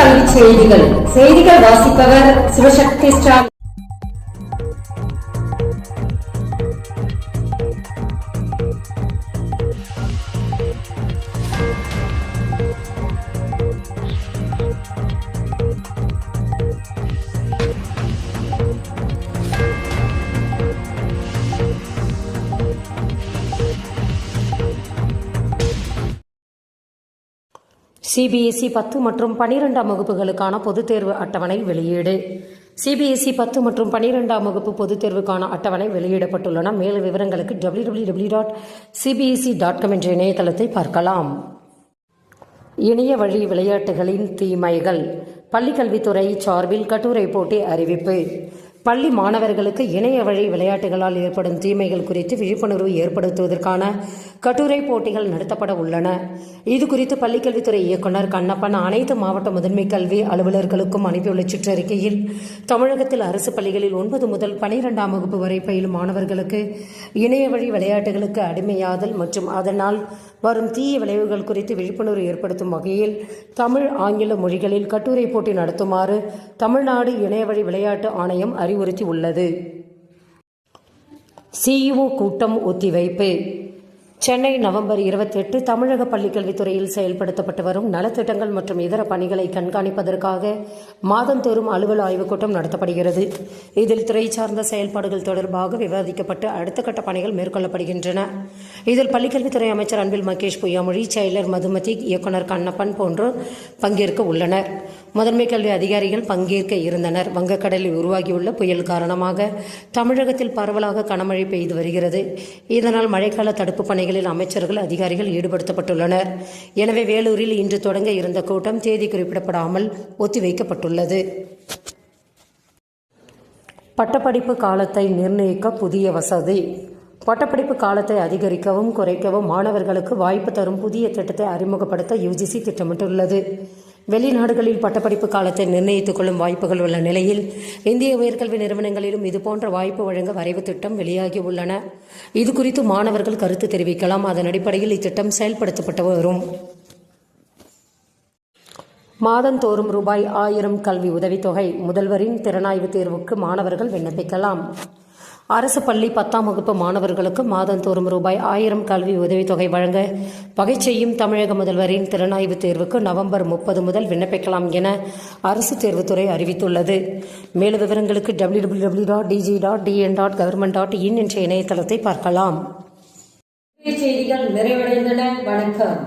கல்வி செய்திகள் வாசிப்பவர் சிவசக்தி ஸ்டார். சிபிஎஸ்இ 10 மற்றும் 12ஆம் வகுப்புகளுக்கான பொதுத் தேர்வு அட்டவணை வெளியீடு. சிபிஎஸ்இ 10 மற்றும் 12ஆம் வகுப்பு பொதுத் தேர்வுக்கான அட்டவணை வெளியிடப்பட்டுள்ளன. மேலும் விவரங்களுக்கு www.cbse.com என்ற இணையதளத்தை பார்க்கலாம். இணைய வழி விளையாட்டுகளின் தீமைகள். பள்ளிக்கல்வித்துறை சார்பில் கட்டுரை போட்டி அறிவிப்பு. பள்ளி மாணவர்களுக்கு இணைய வழி விளையாட்டுகளால் ஏற்படும் தீமைகள் குறித்து விழிப்புணர்வு ஏற்படுத்துவதற்கான கட்டுரை போட்டிகள் நடத்தப்பட உள்ளன. இது குறித்து பள்ளிக்கல்வித்துறை இயக்குநர் கண்ணப்பன் அனைத்து மாவட்ட முதன்மை கல்வி அலுவலர்களுக்கும் அனுப்பியுள்ள சுற்றறிக்கையில், தமிழகத்தில் அரசு பள்ளிகளில் 9 முதல் 12ஆம் வகுப்பு வரை பயிலும் மாணவர்களுக்கு இணைய வழி விளையாட்டுகளுக்கு அடிமையாதல் மற்றும் அதனால் வரும் தீய விளைவுகள் குறித்து விழிப்புணர்வு ஏற்படுத்தும் வகையில் தமிழ், ஆங்கில மொழிகளில் கட்டுரை போட்டி நடத்துமாறு தமிழ்நாடு இணையவழி விளையாட்டு ஆணையம் அறிவுறுத்தி உள்ளது. சிஇஓ கூட்டம் ஒத்திவைப்பு. சென்னை நவம்பர் 28 தமிழக பள்ளிக்கல்வித்துறையில் செயல்படுத்தப்பட்டு வரும் நலத்திட்டங்கள் மற்றும் இதர பணிகளை கண்காணிப்பதற்காக மாதந்தோறும் அலுவல் ஆய்வுக் கூட்டம் நடத்தப்படுகிறது. இதில் துறை சார்ந்த செயல்பாடுகள் தொடர்பாக விவாதிக்கப்பட்டு அடுத்த கட்ட பணிகள் மேற்கொள்ளப்படுகின்றன. இதில் பள்ளிக்கல்வித்துறை அமைச்சர் அன்பில் மகேஷ் பொய்யாமொழி, செயலர் மதுமதி, இயக்குநர் கண்ணப்பன் போன்றோர் பங்கேற்க உள்ளனர். முதன்மை கல்வி அதிகாரிகள் பங்கேற்க இருந்தனர். வங்கக்கடலில் உருவாகியுள்ள புயல் காரணமாக தமிழகத்தில் பரவலாக கனமழை பெய்து வருகிறது. இதனால் மழைக்கால தடுப்பு பணிகளில் அமைச்சர்கள், அதிகாரிகள் ஈடுபடுத்தப்பட்டுள்ளனர். எனவே வேலூரில் இன்று தொடங்க இருந்த கூட்டம் தேதி குறிப்பிடப்படாமல் ஒத்திவைக்கப்பட்டுள்ளது. பட்டப்படிப்பு காலத்தை நிர்ணயிக்க புதிய வசதி. பட்டப்படிப்பு காலத்தை அதிகரிக்கவும் குறைக்கவும் மாணவர்களுக்கு வாய்ப்பு தரும் புதிய திட்டத்தை அறிமுகப்படுத்த யுஜிசி திட்டமிட்டுள்ளது. வெளிநாடுகளில் பட்டப்படிப்பு காலத்தை நிர்ணயித்துக் கொள்ளும் வாய்ப்புகள் உள்ள நிலையில் இந்திய உயர்கல்வி நிறுவனங்களிலும் இதுபோன்ற வாய்ப்பு வழங்க வரைவு திட்டம் வெளியாகி உள்ளன. இது குறித்து மாணவர்கள் கருத்து தெரிவிக்கலாம். அதன் அடிப்படையில் இத்திட்டம் செயல்படுத்தப்பட்டு வரும். மாதந்தோறும் ரூபாய் 1000 கல்வி உதவித்தொகை. முதல்வரின் திறனாய்வு தேர்வுக்கு மாணவர்கள் விண்ணப்பிக்கலாம். அரசு பள்ளி 10ஆம் வகுப்பு மாணவர்களுக்கு மாதந்தோறும் ரூபாய் 1000 கல்வி உதவித்தொகை வழங்க வகை செய்யும் தமிழக முதல்வரின் திறனாய்வு தேர்வுக்கு நவம்பர் 30 முதல் விண்ணப்பிக்கலாம் என அரசு தேர்வுத்துறை அறிவித்துள்ளது. மேலும் விவரங்களுக்கு www.dg.dn.government.in என்ற இணையதளத்தை பார்க்கலாம். செய்திகள் நிறைவடைந்தன. வணக்கம்.